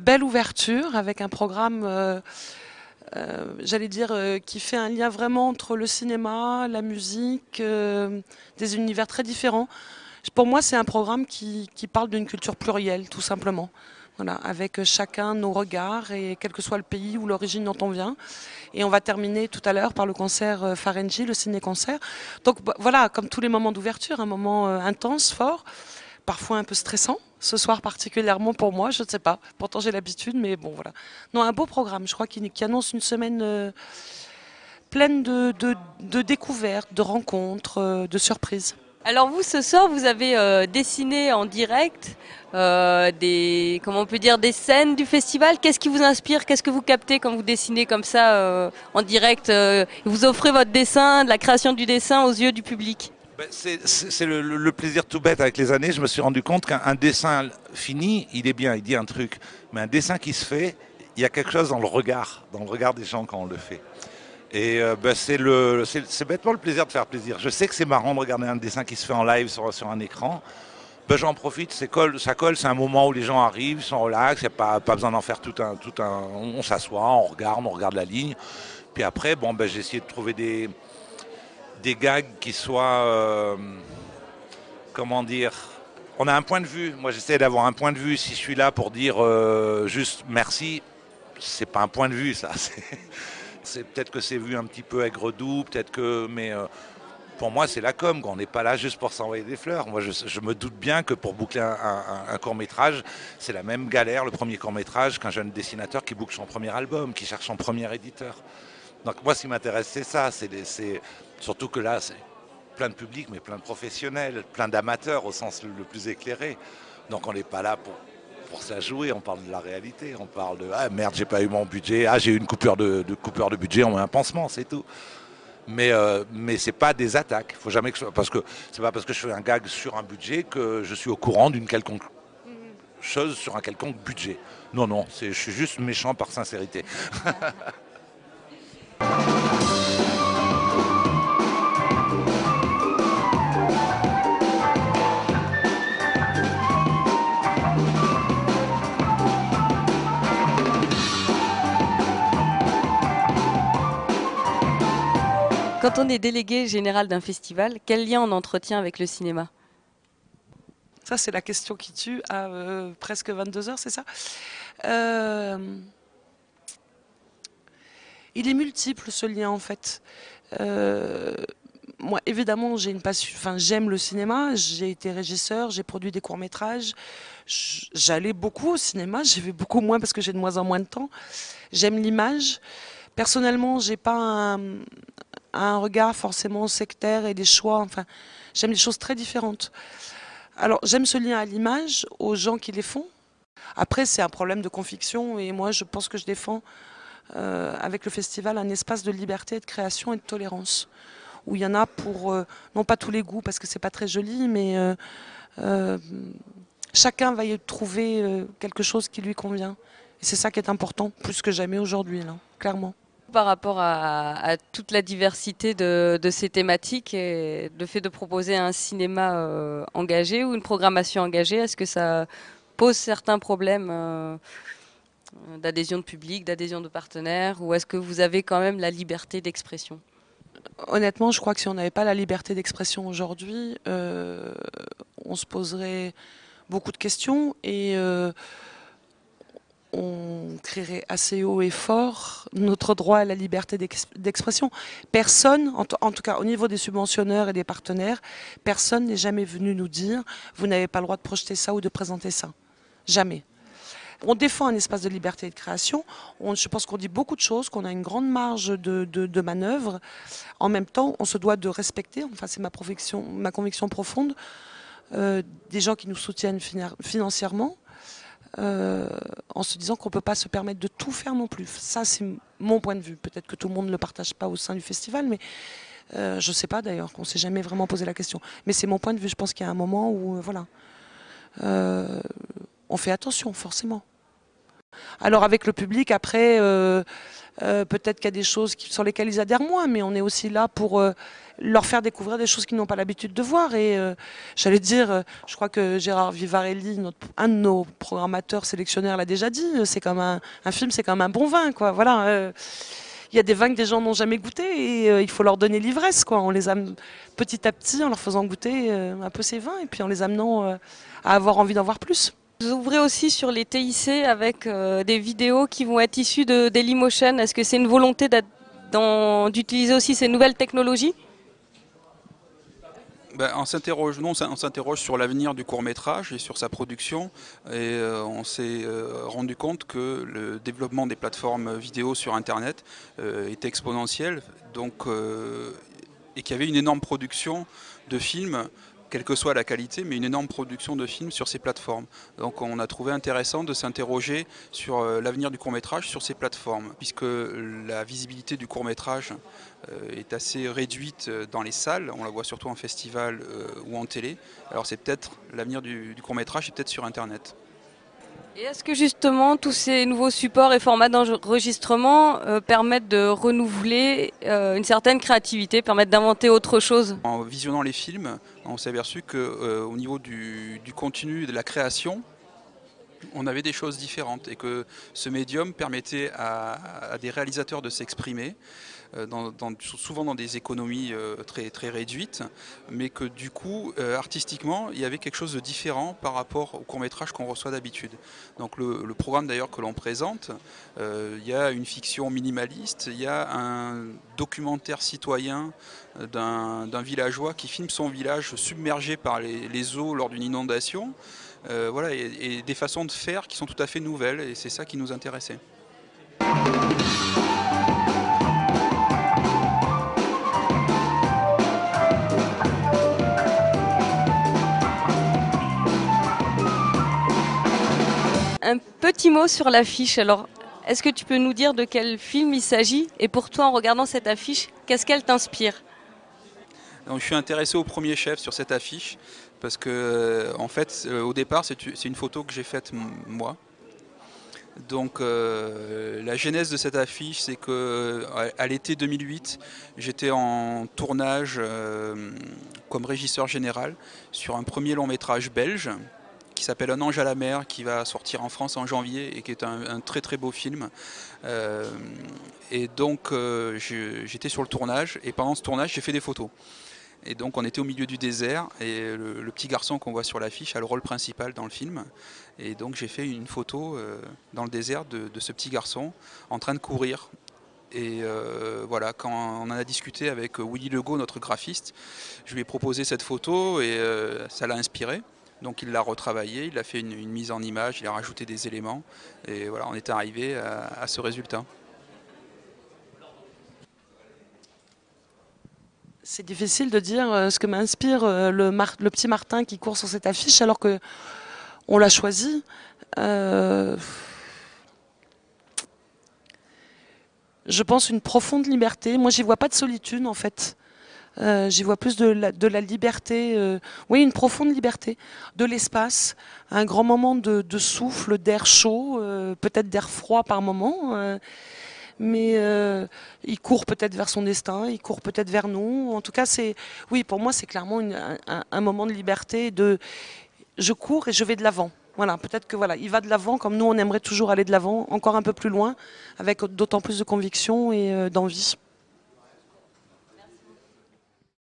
belle ouverture avec un programme, j'allais dire, qui fait un lien vraiment entre le cinéma, la musique, des univers très différents. Pour moi, c'est un programme qui parle d'une culture plurielle, tout simplement. Voilà, avec chacun nos regards et quel que soit le pays ou l'origine dont on vient. Et on va terminer tout à l'heure par le concert Farenji, le ciné-concert. Donc voilà, comme tous les moments d'ouverture, un moment intense, fort, parfois un peu stressant. Ce soir particulièrement pour moi, je ne sais pas. Pourtant j'ai l'habitude, mais bon voilà. Non, un beau programme, je crois, qui annonce une semaine pleine de découvertes, de rencontres, de surprises. Alors vous, ce soir, vous avez dessiné en direct des, comment on peut dire, des scènes du festival. Qu'est-ce qui vous inspire? Qu'est-ce que vous captez quand vous dessinez comme ça en direct? Vous offrez votre dessin, de la création du dessin aux yeux du public. Ben, c'est le plaisir tout bête avec les années. Je me suis rendu compte qu'un dessin fini, il est bien, il dit un truc. Mais un dessin qui se fait, il y a quelque chose dans le regard des gens quand on le fait. Et ben, c'est bêtement le plaisir de faire plaisir. Je sais que c'est marrant de regarder un dessin qui se fait en live sur un écran. Ben, j'en profite, ça colle, c'est un moment où les gens arrivent, ils sont relax, il n'y a pas besoin d'en faire on s'assoit, on regarde la ligne. Puis après, bon, ben, j'ai essayé de trouver des gags qui soient, comment dire, on a un point de vue. Moi, j'essaie d'avoir un point de vue. Si je suis là pour dire juste merci, c'est pas un point de vue, ça. C'est peut-être que c'est vu un petit peu aigre-doux, peut-être que, mais pour moi, c'est la com. On n'est pas là juste pour s'envoyer des fleurs. Moi, je me doute bien que pour boucler un court-métrage, c'est la même galère, le premier court-métrage, qu'un jeune dessinateur qui boucle son premier album, qui cherche son premier éditeur. Donc moi, ce qui m'intéresse, c'est ça. Surtout que là, c'est plein de public, mais plein de professionnels, plein d'amateurs au sens le plus éclairé. Donc on n'est pas là pour se la jouer, on parle de la réalité, on parle de ah merde, j'ai pas eu mon budget, ah j'ai eu une coupure de budget, on met un pansement, c'est tout. Mais c'est pas des attaques. Faut jamais parce que c'est pas parce que je fais un gag sur un budget que je suis au courant d'une quelconque chose sur un quelconque budget. Non, non, je suis juste méchant par sincérité. Quand on est délégué général d'un festival, quel lien on entretient avec le cinéma? Ça, c'est la question qui tue à presque 22 heures, c'est ça? Euh, il est multiple ce lien en fait. Euh, Moi, évidemment, j'ai une passion. Enfin, j'aime le cinéma. J'ai été régisseur, j'ai produit des courts-métrages. J'allais beaucoup au cinéma. J'y vais beaucoup moins parce que j'ai de moins en moins de temps. J'aime l'image. Personnellement, j'ai pas un regard forcément sectaire et des choix. Enfin, j'aime des choses très différentes. Alors, j'aime ce lien à l'image, aux gens qui les font. Après, c'est un problème de conviction et moi, je pense que je défends avec le festival un espace de liberté, de création et de tolérance où il y en a pour non pas tous les goûts parce que c'est pas très joli, mais euh, chacun va y trouver quelque chose qui lui convient. Et c'est ça qui est important, plus que jamais aujourd'hui, là, clairement. Par rapport à toute la diversité de ces thématiques et le fait de proposer un cinéma engagé ou une programmation engagée, est-ce que ça pose certains problèmes d'adhésion de public, d'adhésion de partenaires, ou est-ce que vous avez quand même la liberté d'expression? Honnêtement, je crois que si on n'avait pas la liberté d'expression aujourd'hui, on se poserait beaucoup de questions et on crierait assez haut et fort notre droit à la liberté d'expression. Personne, en tout cas au niveau des subventionneurs et des partenaires, personne n'est jamais venu nous dire vous n'avez pas le droit de projeter ça ou de présenter ça. Jamais. On défend un espace de liberté et de création. Je pense qu'on dit beaucoup de choses, qu'on a une grande marge de manœuvre. En même temps, on se doit de respecter, enfin c'est ma conviction profonde, des gens qui nous soutiennent financièrement, en se disant qu'on ne peut pas se permettre de tout faire non plus. Ça, c'est mon point de vue. Peut-être que tout le monde ne le partage pas au sein du festival, mais je ne sais pas d'ailleurs, qu'on ne s'est jamais vraiment posé la question. Mais c'est mon point de vue. Je pense qu'il y a un moment où, voilà, on fait attention, forcément. Alors avec le public, après, peut-être qu'il y a des choses sur lesquelles ils adhèrent moins, mais on est aussi là pour leur faire découvrir des choses qu'ils n'ont pas l'habitude de voir. Et j'allais dire, je crois que Gérard Vivarelli, un de nos programmateurs sélectionnaires, l'a déjà dit, c'est comme un film, c'est comme un bon vin, quoi. Voilà. Il y a des vins que des gens n'ont jamais goûté et il faut leur donner l'ivresse, quoi. On les amène petit à petit en leur faisant goûter un peu ces vins et puis en les amenant à avoir envie d'en voir plus. Vous ouvrez aussi sur les TIC avec des vidéos qui vont être issues de Dailymotion. Est-ce que c'est une volonté d'utiliser aussi ces nouvelles technologies? On s'interroge sur l'avenir du court-métrage et sur sa production, et on s'est rendu compte que le développement des plateformes vidéo sur Internet était exponentiel, et qu'il y avait une énorme production de films, quelle que soit la qualité, mais une énorme production de films sur ces plateformes. Donc on a trouvé intéressant de s'interroger sur l'avenir du court-métrage sur ces plateformes, puisque la visibilité du court-métrage est assez réduite dans les salles, on la voit surtout en festival ou en télé. Alors c'est peut-être l'avenir du court-métrage, est peut-être sur Internet. Et est-ce que justement tous ces nouveaux supports et formats d'enregistrement permettent de renouveler une certaine créativité, permettent d'inventer autre chose? En visionnant les films, on s'est aperçu qu'au niveau du contenu et de la création, on avait des choses différentes et que ce médium permettait à des réalisateurs de s'exprimer, souvent dans des économies très, très réduites, mais que du coup, artistiquement, il y avait quelque chose de différent par rapport au court-métrage qu'on reçoit d'habitude. Donc le programme d'ailleurs que l'on présente, il y a une fiction minimaliste, il y a un documentaire citoyen d'un villageois qui filme son village submergé par les eaux lors d'une inondation. Voilà, et des façons de faire qui sont tout à fait nouvelles, et c'est ça qui nous intéressait. Un petit mot sur l'affiche. Alors, est-ce que tu peux nous dire de quel film il s'agit? Et pour toi, en regardant cette affiche, qu'est-ce qu'elle t'inspire? Donc, je suis intéressé au premier chef sur cette affiche parce que, en fait, au départ, c'est une photo que j'ai faite moi. Donc, la genèse de cette affiche, c'est que à l'été 2008, j'étais en tournage comme régisseur général sur un premier long métrage belge qui s'appelle Un ange à la mer, qui va sortir en France en janvier et qui est un très très beau film. Et donc j'étais sur le tournage, et pendant ce tournage j'ai fait des photos. Et donc on était au milieu du désert, et le petit garçon qu'on voit sur l'affiche a le rôle principal dans le film. Et donc j'ai fait une photo dans le désert de ce petit garçon en train de courir. Et voilà, quand on en a discuté avec Willy Legault, notre graphiste, je lui ai proposé cette photo et ça l'a inspiré. Donc il l'a retravaillé, il a fait une mise en image, il a rajouté des éléments, et voilà, on est arrivé à ce résultat. C'est difficile de dire ce que m'inspire le petit Martin qui court sur cette affiche alors que on l'a choisi. Je pense une profonde liberté. Moi, j'y vois pas de solitude en fait. J'y vois plus de la liberté, oui, une profonde liberté, de l'espace, un grand moment de souffle, d'air chaud, peut-être d'air froid par moment, mais il court peut-être vers son destin, il court peut-être vers nous. En tout cas, oui, pour moi, c'est clairement un moment de liberté, je cours et je vais de l'avant. Voilà, peut-être que voilà, il va de l'avant comme nous, on aimerait toujours aller de l'avant, encore un peu plus loin, avec d'autant plus de conviction et d'envie.